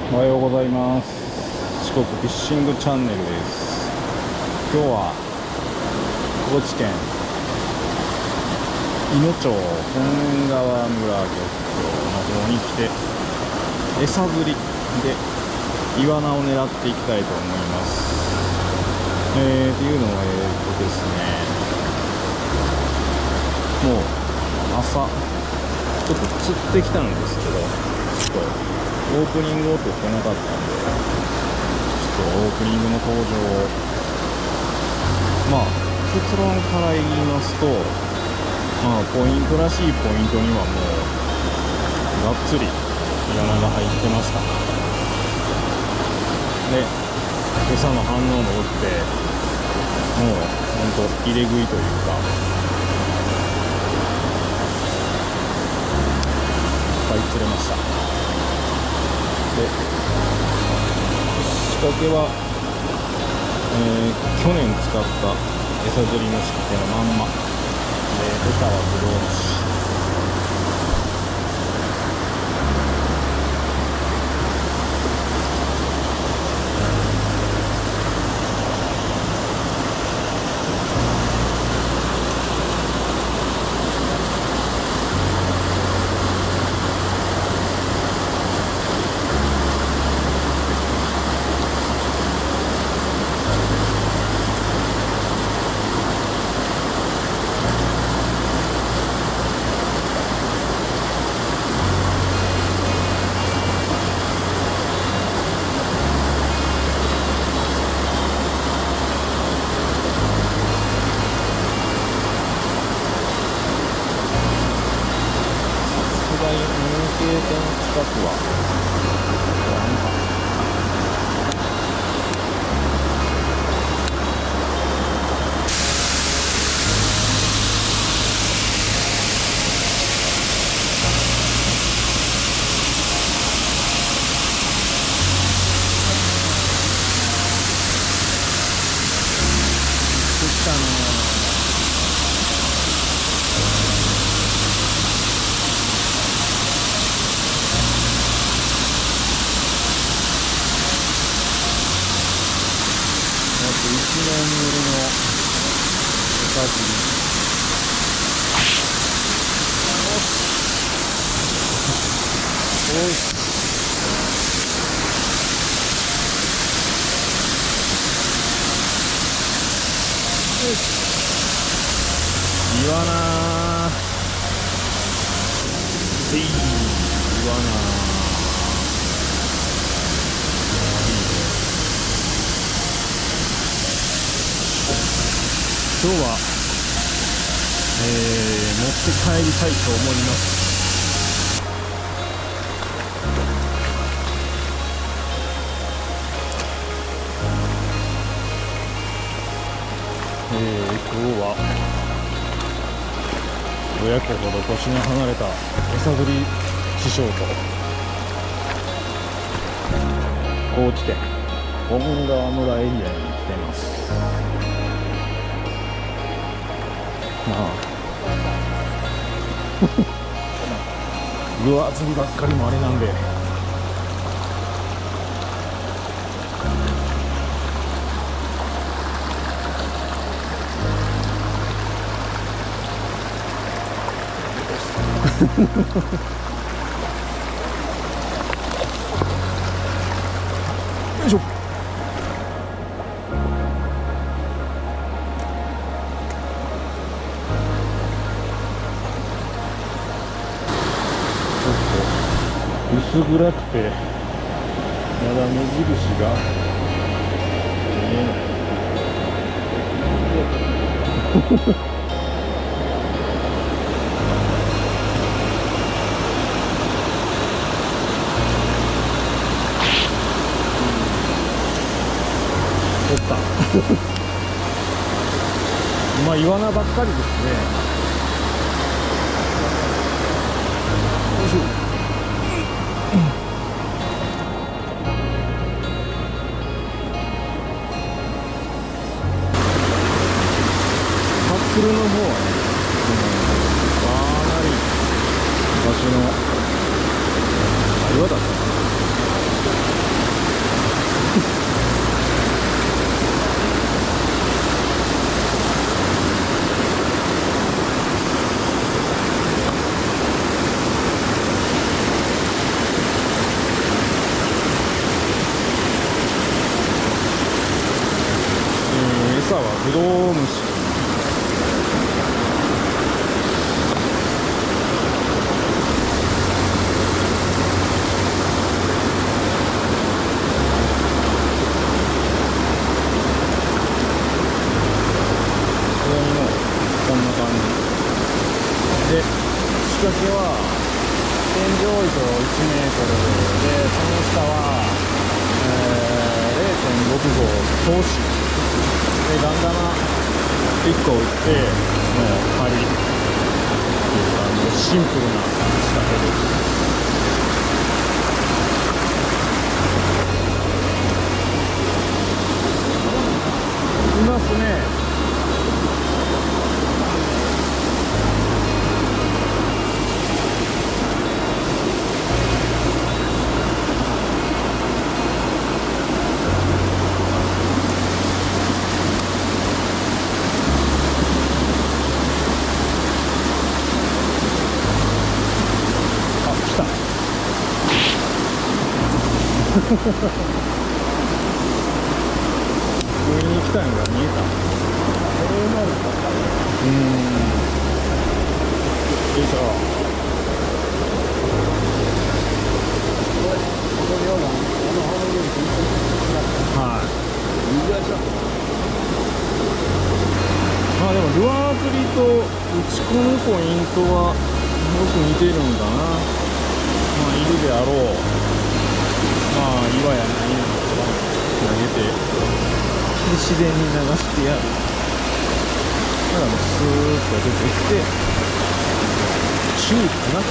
おはようございます。四国フィッシングチャンネルです。今日は高知県いの町本川村漁協の方に来て餌釣りでイワナを狙っていきたいと思います。っていうのはですね、もう朝ちょっと釣ってきたんですけど、ちょっとオープニングを撮ってなかったんで、ちょっとオープニングの登場を、結論から言いますと、ポイントらしいポイントにはもうがっつりイワナが入ってました。で、餌の反応も良くて、もうほんと入れ食いというか、いっぱい釣れました。で、仕掛けは、去年使った餌釣りの仕掛けのまんまで、餌はブドウ虫。運慶店近くはなんか食ったね。1年ぶりの餌釣り。おいイワナー、イワナー。今日は、持って帰りたいと思います。今日は親子ほど年の離れた餌釣り師匠と高知県本川村エリアに来てます。ルアー釣りばっかりもあれなんで、よいしょ。薄暗くてまだ目印が見えない。おったイワナばっかりですね。よいしょ。カップルの方はね、かなり場所の岩だったかな。ドウムシ。ここにもこんな感じで、仕掛けは天井糸1メートルで、その下は、0.6号投資で、ガンダマ1個打って、もう針っていう感じでシンプルな仕掛けです。いますね。上に来たのが見えた。よいしょ。はい。まあでもルアー釣りと打ち込むポイントはよく似てるんだな。まあいるであろう。まあ岩や何や投げてで自然に流してやる。だからもうスーッと出てきてチューかな。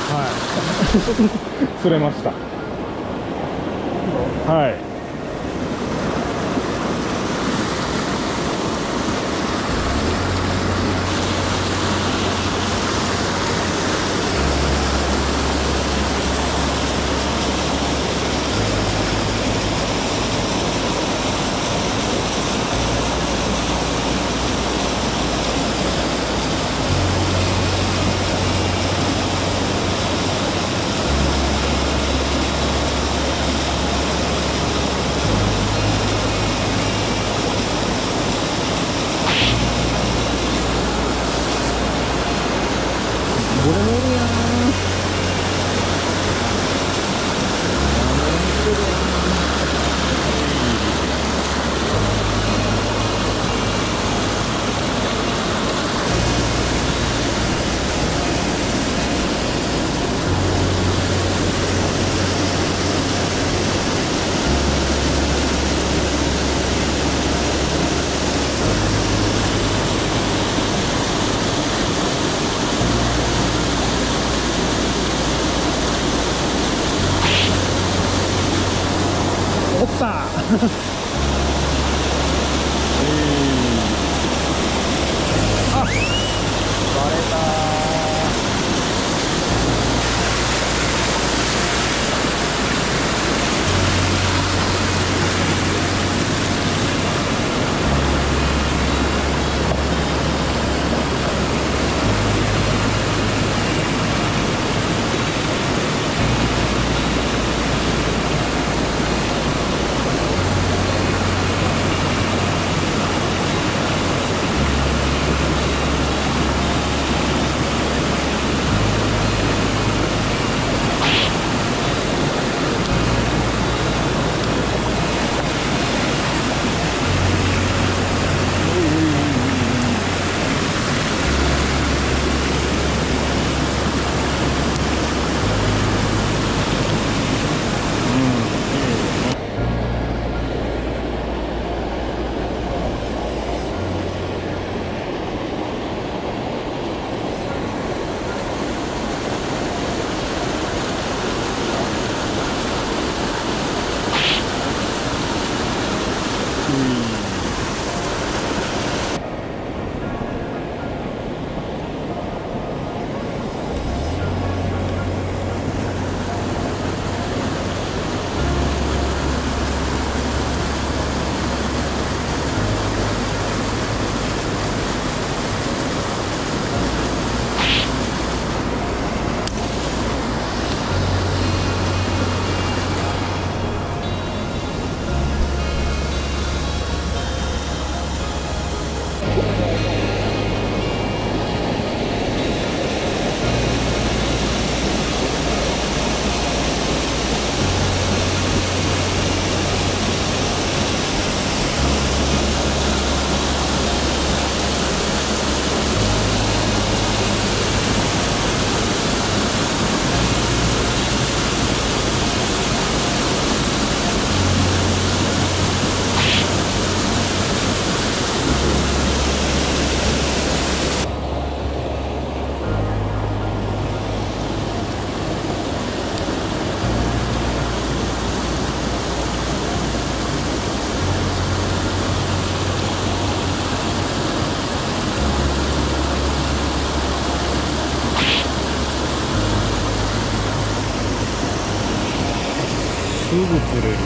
はい。釣れました。はい。ぐ釣れる。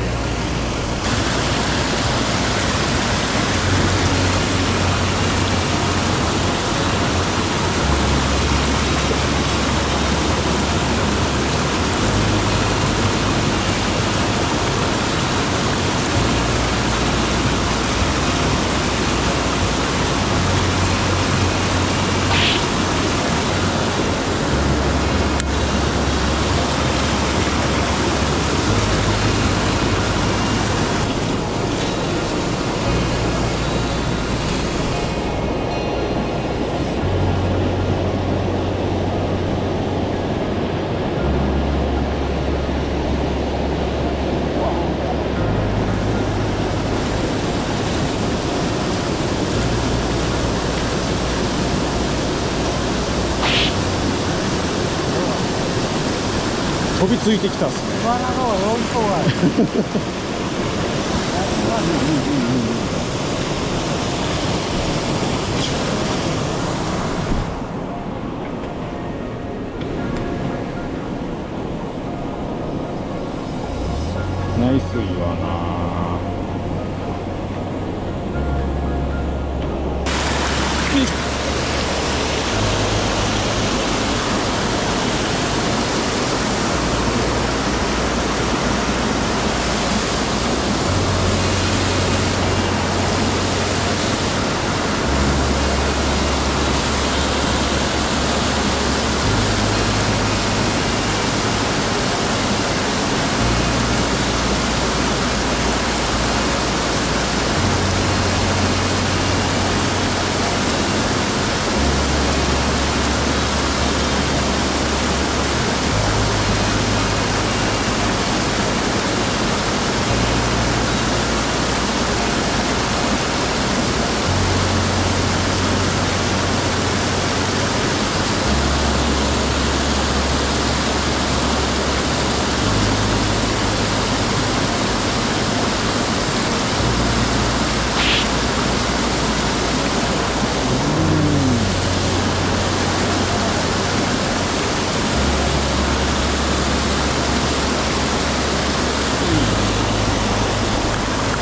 飛びついてきたっすね。イワナの方が4頭がある。ナイスイワナ。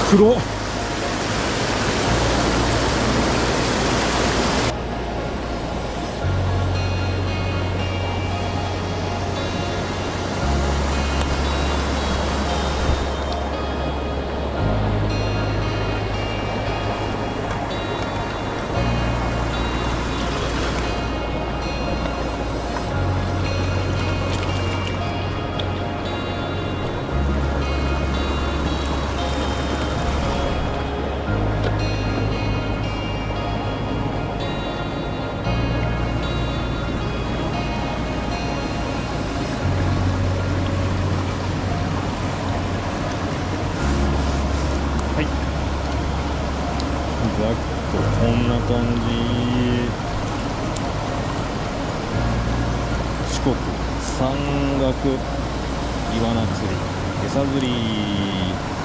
黒っ。ざっとこんな感じ。四国山岳イワナ釣り、餌釣り。